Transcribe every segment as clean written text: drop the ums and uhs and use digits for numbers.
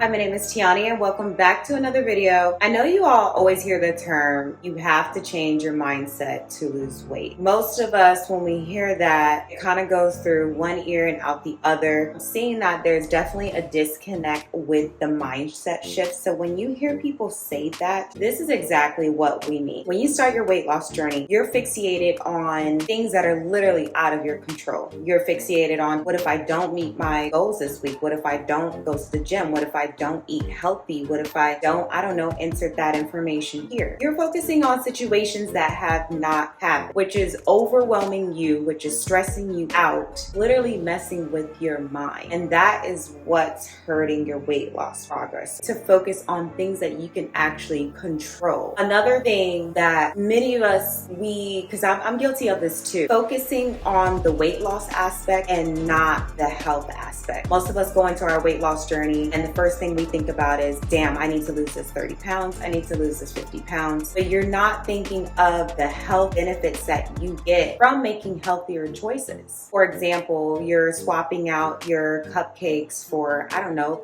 Hi, my name is Tiani and welcome back to another video. I know you all always hear the term, you have to change your mindset to lose weight. Most of us, when we hear that, it kind of goes through one ear and out the other. Seeing that there's definitely a disconnect with the mindset shift. So when you hear people say that, this is exactly what we mean. When you start your weight loss journey, you're fixated on things that are literally out of your control. You're fixated on, what if I don't meet my goals this week? What if I don't go to the gym? What if I don't eat healthy? What if I don't insert that information here? You're focusing on situations that have not happened, which is overwhelming you, which is stressing you out, literally messing with your mind. And that is what's hurting your weight loss progress. To focus on things that you can actually control. Another thing that many of us, because I'm guilty of this too, focusing on the weight loss aspect and not the health aspect. Most of us go into our weight loss journey and the first thing we think about is, damn, I need to lose this 30 pounds. I need to lose this 50 pounds. But you're not thinking of the health benefits that you get from making healthier choices. For example, you're swapping out your cupcakes for,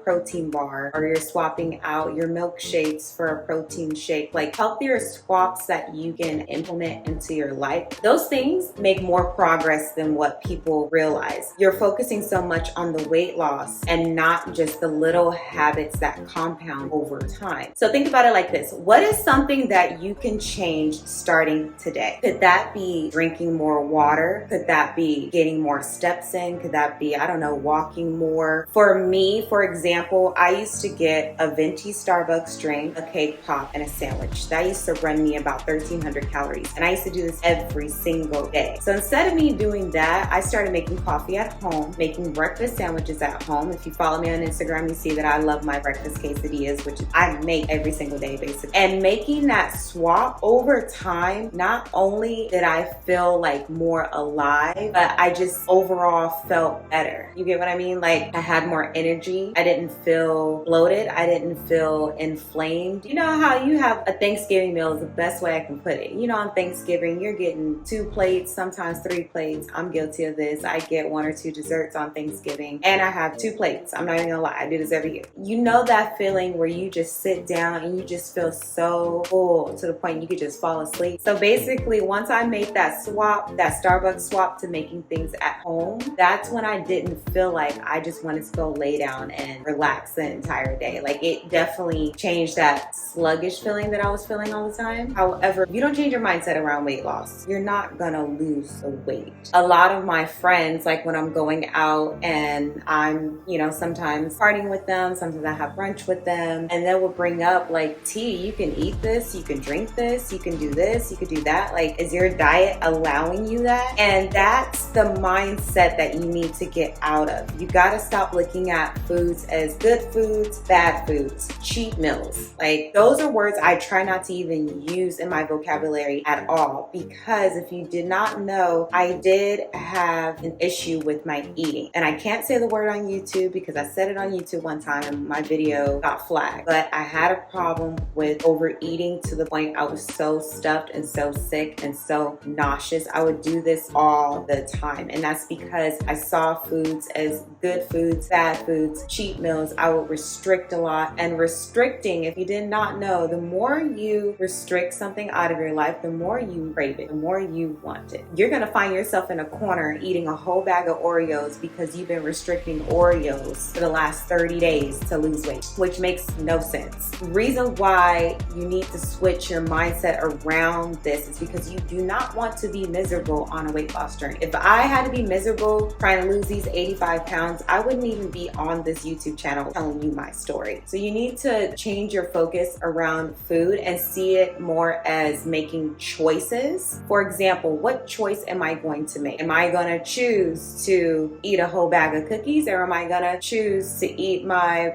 protein bar, or you're swapping out your milkshakes for a protein shake. Like healthier swaps that you can implement into your life. Those things make more progress than what people realize. You're focusing so much on the weight loss and not just the little habits that compound over time. So think about it like this. What is something that you can change starting today? Could that be drinking more water? Could that be getting more steps in? Could that be, walking more? For me, for example, I used to get a venti Starbucks drink, a cake pop, and a sandwich. That used to run me about 1,300 calories. And I used to do this every single day. So instead of me doing that, I started making coffee at home, making breakfast sandwiches at home. If you follow me on Instagram, you see that I love my breakfast quesadillas, which I make every single day basically. And making that swap over time, not only did I feel like more alive, but I just overall felt better. You get what I mean? Like I had more energy. I didn't feel bloated. I didn't feel inflamed. You know how you have a Thanksgiving meal is the best way I can put it. You know, on Thanksgiving, you're getting 2 plates, sometimes 3 plates. I'm guilty of this. I get 1 or 2 desserts on Thanksgiving and I have 2 plates. I'm not even gonna lie. I do this every year. You know that feeling where you just sit down and you just feel so full to the point you could just fall asleep. So basically, once I made that swap, that Starbucks swap to making things at home, that's when I didn't feel like I just wanted to go lay down and relax the entire day. Like it definitely changed that sluggish feeling that I was feeling all the time. However, if you don't change your mindset around weight loss, you're not gonna lose the weight. A lot of my friends, like when I'm going out and I'm, sometimes partying with them, sometimes I have brunch with them, and they will bring up like, T, you can eat this, you can drink this, you can do this, you can do that. Like, is your diet allowing you that? And that's the mindset that you need to get out of. You gotta stop looking at foods as good foods, bad foods, cheat meals. Like those are words I try not to even use in my vocabulary at all, because if you did not know, I did have an issue with my eating. And I can't say the word on YouTube because I said it on YouTube one time and my video got flagged. But I had a problem with overeating to the point I was so stuffed and so sick and so nauseous. I would do this all the time. And that's because I saw foods as good foods, bad foods, cheat meals. I would restrict a lot. And restricting, if you did not know, the more you restrict something out of your life, the more you crave it, the more you want it. You're gonna find yourself in a corner eating a whole bag of Oreos because you've been restricting Oreos for the last 30 days to lose weight, which makes no sense. The reason why you need to switch your mindset around this is because you do not want to be miserable on a weight loss journey. If I had to be miserable trying to lose these 85 pounds, I wouldn't even be on this YouTube channel telling you my story. So you need to change your focus around food and see it more as making choices. For example, what choice am I going to make? Am I going to choose to eat a whole bag of cookies, or am I going to choose to eat my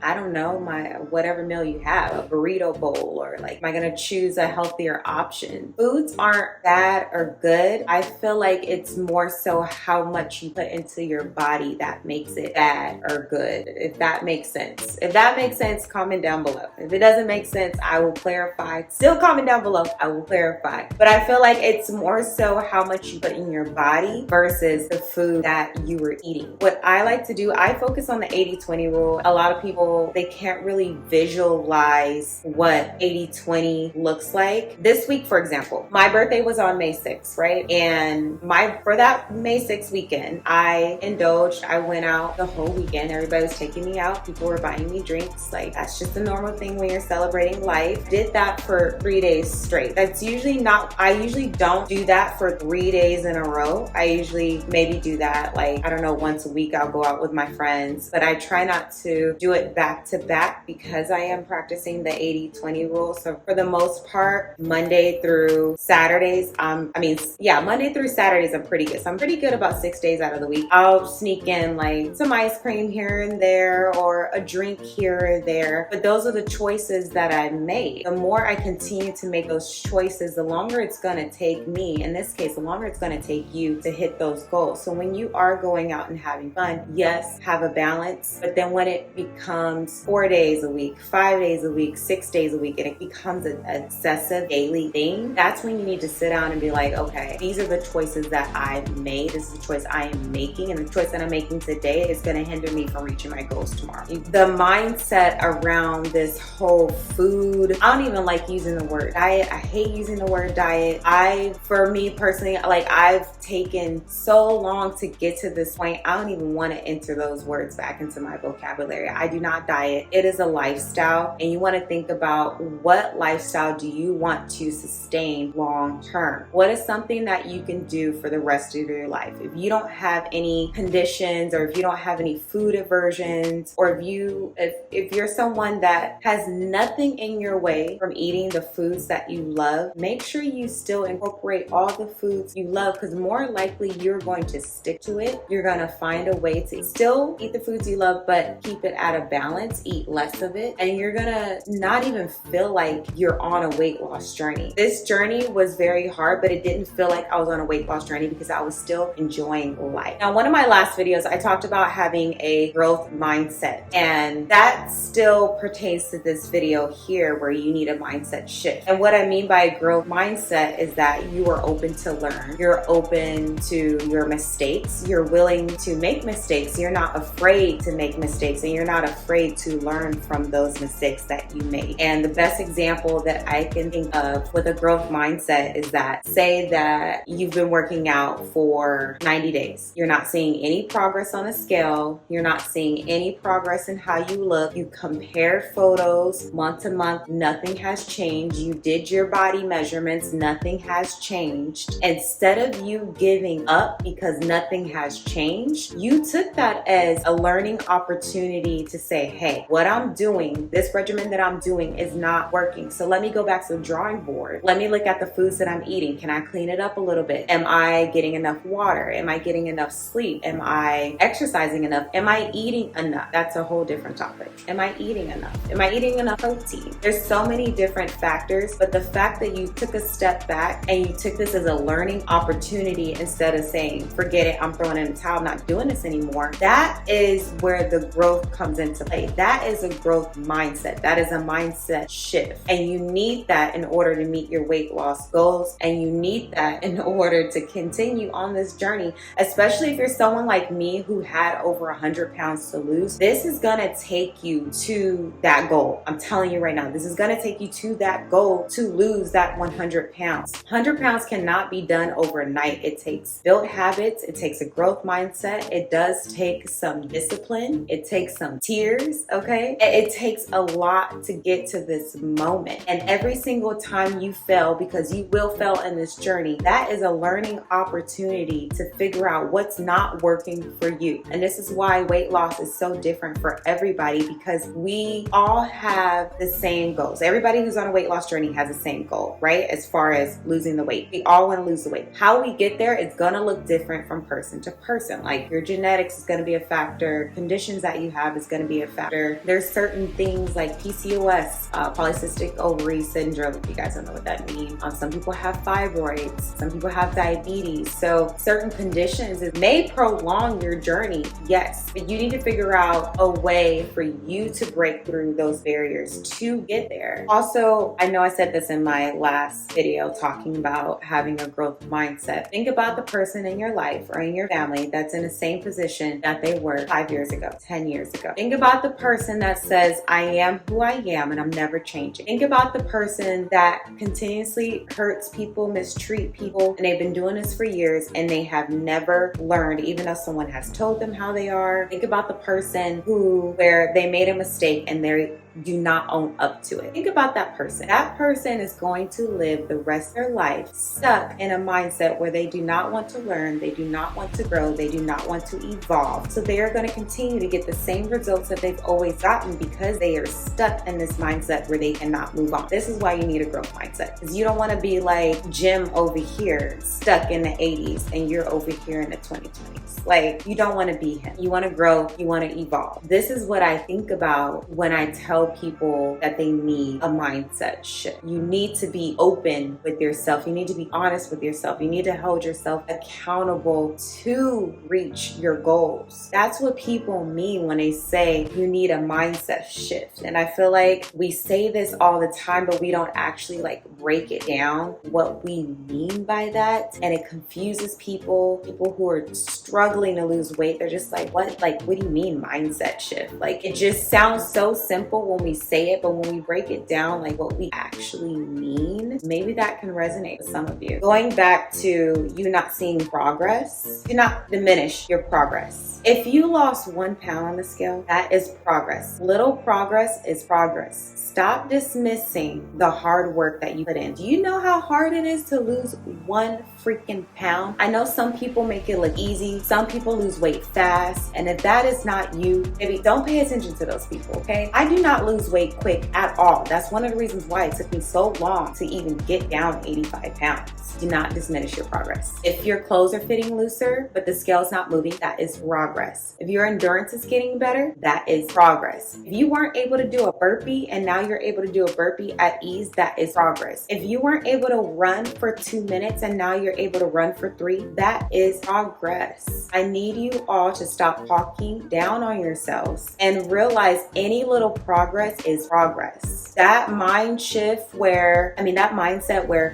whatever meal you have, a burrito bowl, or like, am I going to choose a healthier option? Foods aren't bad or good. I feel like it's more so how much you put into your body that makes it bad or good, if that makes sense. If that makes sense, comment down below. If it doesn't make sense, I will clarify. Still comment down below, I will clarify. But I feel like it's more so how much you put in your body versus the food that you were eating. What I like to do, I focus on the 80-20 rule. A lot of people people, they can't really visualize what 80/20 looks like. This week, for example, my birthday was on May 6th, right? And for that May 6th weekend, I indulged. I went out the whole weekend. Everybody was taking me out. People were buying me drinks. Like, that's just a normal thing when you're celebrating life. Did that for 3 days straight. That's usually not, I usually don't do that for 3 days in a row. I usually maybe do that, like, I don't know, once a week I'll go out with my friends, but I try not to do it back to back because I am practicing the 80/20 rule. So for the most part, Monday through Saturdays, Monday through Saturdays, I'm pretty good. So I'm pretty good about 6 days out of the week. I'll sneak in like some ice cream here and there or a drink here or there. But those are the choices that I made. The more I continue to make those choices, the longer it's going to take me, in this case, the longer it's going to take you to hit those goals. So when you are going out and having fun, yes, have a balance. But then when it becomes 4 days a week, 5 days a week, 6 days a week, and it becomes an excessive daily thing, that's when you need to sit down and be like, okay, these are the choices that I've made. This is the choice I am making. And the choice that I'm making today is going to hinder me from reaching my goals tomorrow. The mindset around this whole food, I don't even like using the word diet. I hate using the word diet. For me personally, like, I've taken so long to get to this point, I don't even want to enter those words back into my vocabulary. I do not diet. It is a lifestyle, and you want to think about what lifestyle do you want to sustain long term? What is something that you can do for the rest of your life? If you don't have any conditions, or if you don't have any food aversions, or if you're someone that has nothing in your way from eating the foods that you love, make sure you still incorporate all the foods you love, because more likely you're going to stick to it. You're going to find a way to still eat the foods you love, but keep it at a balance, eat less of it, and you're going to not even feel like you're on a weight loss journey. This journey was very hard, but it didn't feel like I was on a weight loss journey because I was still enjoying life. Now, one of my last videos, I talked about having a growth mindset, and that still pertains to this video here, where you need a mindset shift. And what I mean by a growth mindset is that you are open to learn. You're open to your mistakes. You're willing to make mistakes. You're not afraid to make mistakes, and you're not afraid to learn from those mistakes that you made. And the best example that I can think of with a growth mindset is that, say that you've been working out for 90 days. You're not seeing any progress on a scale. You're not seeing any progress in how you look. You compare photos month to month. Nothing has changed. You did your body measurements. Nothing has changed. Instead of you giving up because nothing has changed, you took that as a learning opportunity to say, hey, what I'm doing, this regimen that I'm doing is not working. So let me go back to the drawing board. Let me look at the foods that I'm eating. Can I clean it up a little bit? Am I getting enough water? Am I getting enough sleep? Am I exercising enough? Am I eating enough? That's a whole different topic. Am I eating enough? Am I eating enough protein? There's so many different factors, but the fact that you took a step back and you took this as a learning opportunity instead of saying, forget it, I'm throwing in the towel, I'm not doing this anymore, that is where the growth comes into play. That is a growth mindset. That is a mindset shift. And you need that in order to meet your weight loss goals. And you need that in order to continue on this journey, especially if you're someone like me who had over 100 pounds to lose. This is going to take you to that goal. I'm telling you right now, this is going to take you to that goal to lose that 100 pounds. 100 pounds cannot be done overnight. It takes built habits. It takes a growth mindset. It does take some discipline. It takes some tears, okay? It takes a lot to get to this moment. And every single time you fail, because you will fail in this journey, that is a learning opportunity to figure out what's not working for you. And this is why weight loss is so different for everybody, because we all have the same goals. Everybody who's on a weight loss journey has the same goal, right? As far as losing the weight. We all want to lose the weight. How we get there is going to look different from person to person. Like, your genetics is going to be a factor. Conditions that you have is going to be a factor. There's certain things like PCOS, polycystic ovary syndrome, if you guys don't know what that means. Some people have fibroids. Some people have diabetes. So certain conditions, it may prolong your journey, yes, but you need to figure out a way for you to break through those barriers to get there. Also, I know I said this in my last video talking about having a growth mindset. Think about the person in your life or in your family that's in the same position that they were 5 years ago, 10 years ago. Think about about the person that says, I am who I am and I'm never changing. Think about the person that continuously hurts people, mistreat people, and they've been doing this for years and they have never learned, even though someone has told them how they are. Think about the person where they made a mistake and they do not own up to it. Think about that person. That person is going to live the rest of their life stuck in a mindset where they do not want to learn, they do not want to grow, they do not want to evolve. So they are going to continue to get the same results that they've always gotten because they are stuck in this mindset where they cannot move on. This is why you need a growth mindset, because you don't want to be like Jim over here, stuck in the 80s, and you're over here in the 2020s. Like, you don't want to be him. You want to grow, you want to evolve. This is what I think about when I tell people that they need a mindset shift. You need to be open with yourself. You need to be honest with yourself. You need to hold yourself accountable to reach your goals. That's what people mean when they say you need a mindset shift. And I feel like we say this all the time, but we don't actually like break it down what we mean by that. And it confuses people who are struggling to lose weight. They're just like, what do you mean mindset shift? Like, it just sounds so simple when we say it, but when we break it down, like what we actually mean, maybe that can resonate with some of you. Going back to you not seeing progress, do not diminish your progress. If you lost 1 pound on the scale, that is progress. Little progress is progress. Stop dismissing the hard work that you put in. Do you know how hard it is to lose 1 freaking pound? I know some people make it look easy. Some people lose weight fast. And if that is not you, maybe don't pay attention to those people, okay? I do not lose weight quick at all. That's one of the reasons why it took me so long to even get down 85 pounds. Do not diminish your progress. If your clothes are fitting looser, but the scale's not moving, that is progress. If your endurance is getting better, that is progress. If you weren't able to do a burpee and now you're able to do a burpee at ease, that is progress. If you weren't able to run for 2 minutes and now you're able to run for 3, that is progress. I need you all to stop talking down on yourselves and realize any little progress is progress. That mindset where,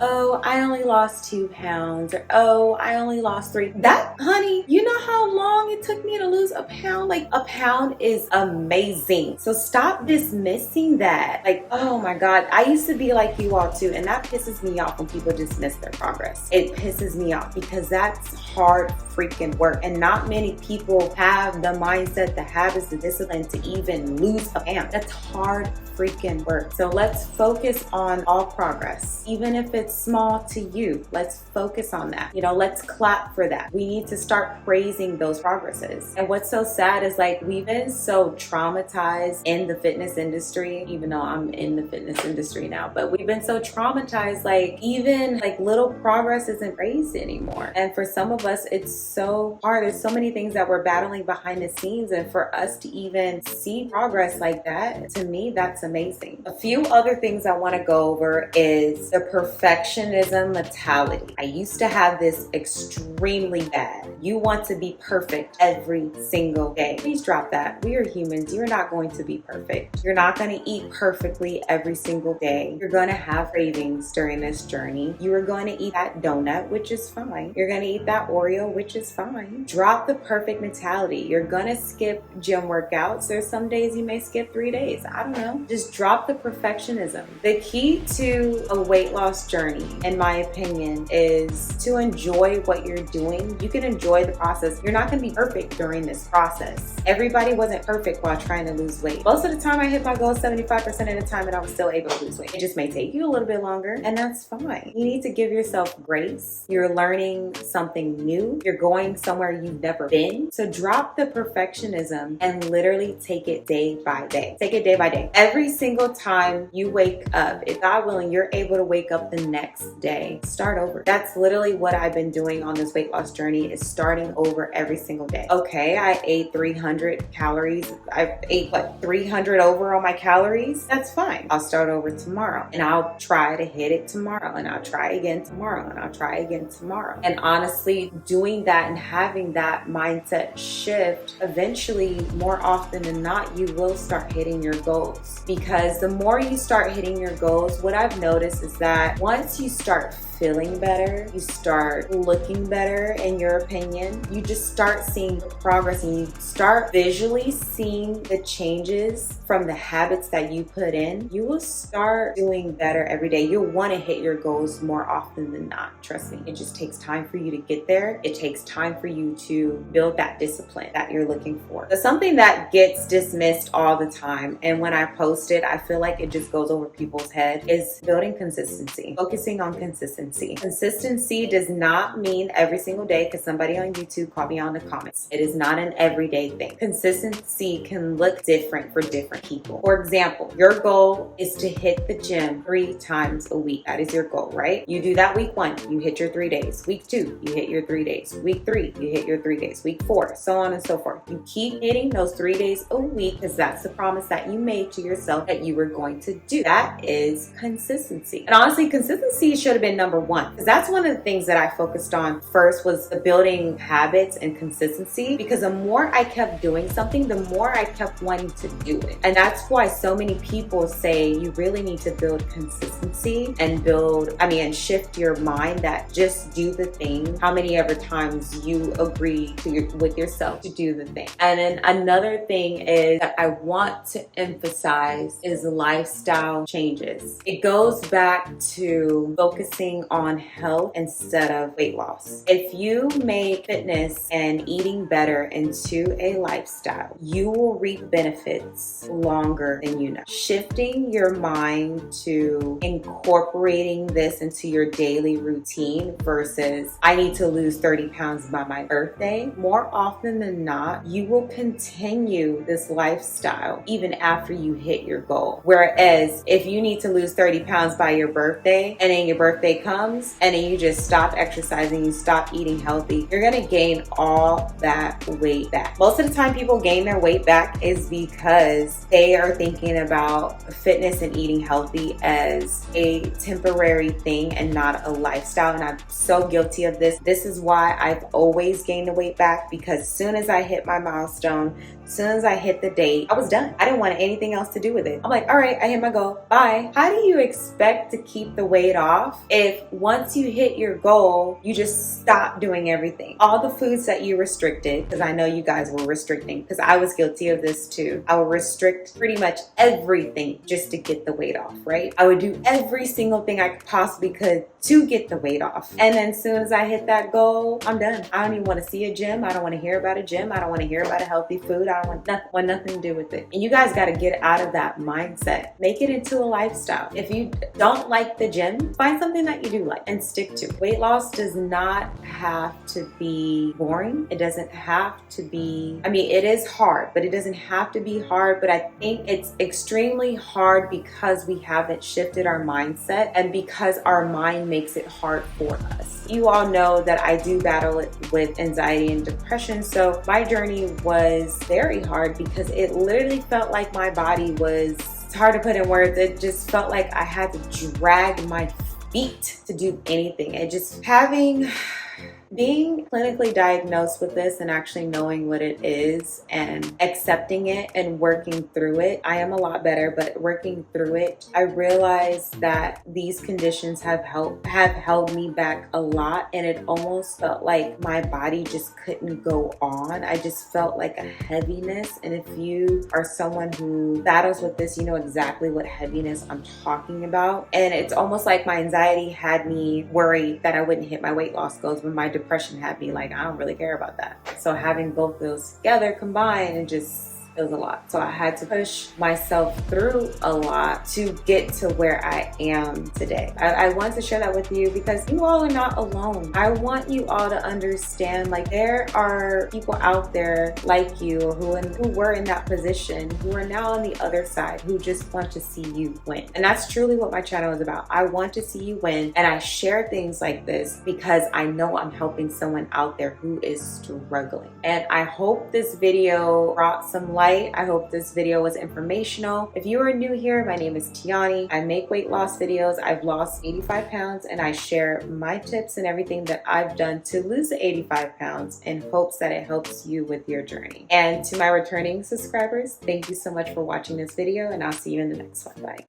oh, I only lost 2 pounds, or oh, I only lost 3. That, honey, you know how long it took me to lose a pound? Like, a pound is amazing. So stop dismissing that. Like, oh my God, I used to be like you all too, and that pisses me off when people dismiss their progress. It pisses me off because that's hard freaking work, and not many people have the mindset, the habits, the discipline to even lose a pound. That's hard freaking work. So let's focus on all progress, even if it's small to you. Let's focus on that. Let's clap for that. We need to start praising those progresses. And what's so sad is, like, we've been so traumatized in the fitness industry, even though I'm in the fitness industry now, but we've been so traumatized, like, even like little progress isn't praised anymore. And for some of us, it's so hard. There's so many things that we're battling behind the scenes, and for us to even see progress like that, to me, that's amazing. A few other things I want to go over is the perfectionism mentality. I used to have this extremely bad. You want to be perfect every single day. Please drop that. We are humans. You're not going to be perfect. You're not going to eat perfectly every single day. You're going to have cravings during this journey. You are going to eat that donut, which is fine. You're going to eat that Oreo, which is fine. Drop the perfect mentality. You're going to skip gym workouts. There's some days you may skip 3 days. I don't know. Just drop the perfectionism. The key to a weight loss journey, in my opinion, is to enjoy what you're doing. You can enjoy the process. You're not going to be perfect during this process. Everybody wasn't perfect while trying to lose weight. Most of the time I hit my goal 75% of the time and I was still able to lose weight. It just may take you a little bit longer, and that's fine. You need to give yourself grace. You're learning something new. You're going somewhere you've never been. So drop the perfectionism and literally take it day by day. Take it day by day. Every single time you wake up, if God willing, you're able to wake up the next day, start over. That's literally what I've been doing on this weight loss journey, is starting over every single day. Okay, I ate 300 calories. I ate 300 over on my calories. That's fine. I'll start over tomorrow, and I'll try to hit it tomorrow, and I'll try again tomorrow, and I'll try again tomorrow. And honestly, doing that and having that mindset shift, eventually, more often than not, you will start hitting your goals. Because the more you start hitting your goals, what I've noticed is that once you start feeling better, you start looking better, in your opinion, you just start seeing the progress, and you start visually seeing seeing the changes from the habits that you put in, you will start doing better every day. You'll want to hit your goals more often than not. Trust me, it just takes time for you to get there. It takes time for you to build that discipline that you're looking for. So something that gets dismissed all the time, and when I post it, I feel like it just goes over people's head, is building consistency. Focusing on consistency. Consistency does not mean every single day, because somebody on YouTube called me on the comments. It is not an everyday thing. Consistency can look different for different people. For example, your goal is to hit the gym 3 times a week. That is your goal, right? You do that week 1, you hit your 3 days. Week 2, you hit your 3 days. Week 3, you hit your 3 days. Week 4, so on and so forth. You keep hitting those 3 days a week because that's the promise that you made to yourself that you were going to do. That is consistency. And honestly, consistency should have been number 1, because that's one of the things that I focused on first, was the building habits and consistency, because the more I kept doing something, the more I kept wanting to do it. And that's why so many people say you really need to build consistency and and shift your mind that just do the thing how many ever times you agree with yourself to do the thing. And then another thing is that I want to emphasize is lifestyle changes. It goes back to focusing on health instead of weight loss. If you make fitness and eating better into a lifestyle, you will reap benefits longer than you know. Shifting your mind to incorporating this into your daily routine versus I need to lose 30 pounds by my birthday, more often than not, you will continue this lifestyle even after you hit your goal. Whereas if you need to lose 30 pounds by your birthday and then your birthday comes and then you just stop exercising, you stop eating healthy, you're gonna gain all that weight back. Most of the time people gain their weight back is because they are thinking about fitness and eating healthy as a temporary thing and not a lifestyle. And I'm so guilty of this. This is why I've always gained the weight back, because as soon as I hit my milestone, as soon as I hit the date, I was done. I didn't want anything else to do with it. I'm like, all right, I hit my goal. Bye. How do you expect to keep the weight off if once you hit your goal, you just stop doing everything? All the foods that you restricted, because I know you guys were restricting, because I was guilty of this too. I would restrict pretty much everything just to get the weight off, right? I would do every single thing I possibly could to get the weight off. And then as soon as I hit that goal, I'm done. I don't even want to see a gym. I don't want to hear about a gym. I don't want to hear about a healthy food. I don't want nothing to do with it. And you guys got to get out of that mindset. Make it into a lifestyle. If you don't like the gym, find something that you do like and stick to. Weight loss does not have to be boring. It doesn't have to be, it is hard, but it doesn't have to be hard. But I think it's extremely hard because we haven't shifted our mindset and because our mind makes it hard for us. You all know that I do battle it with anxiety and depression. So my journey was very hard because it literally felt like my body was, it's hard to put in words. It just felt like I had to drag my feet to do anything. It just being clinically diagnosed with this and actually knowing what it is and accepting it and working through it, I am a lot better, but working through it, I realized that these conditions have held me back a lot, and it almost felt like my body just couldn't go on. I just felt like a heaviness, and if you are someone who battles with this, you know exactly what heaviness I'm talking about. And it's almost like my anxiety had me worried that I wouldn't hit my weight loss goals, when my depression had me like, I don't really care about that. So having both those together combined, it just feels a lot. So I had to push myself through a lot to get to where I am today. I want to share that with you because you all are not alone. I want you all to understand, like, there are people out there like you who were in that position, who are now on the other side, who just want to see you win. And that's truly what my channel is about. I want to see you win, and I share things like this because I know I'm helping someone out there who is struggling. And I hope this video brought some light. I hope this video was informational. If you are new here, my name is Tiani. I make weight loss videos. I've lost 85 pounds, and I share my tips and everything that I've done to lose the 85 pounds in hopes that it helps you with your journey. And to my returning subscribers, thank you so much for watching this video, and I'll see you in the next one. Bye.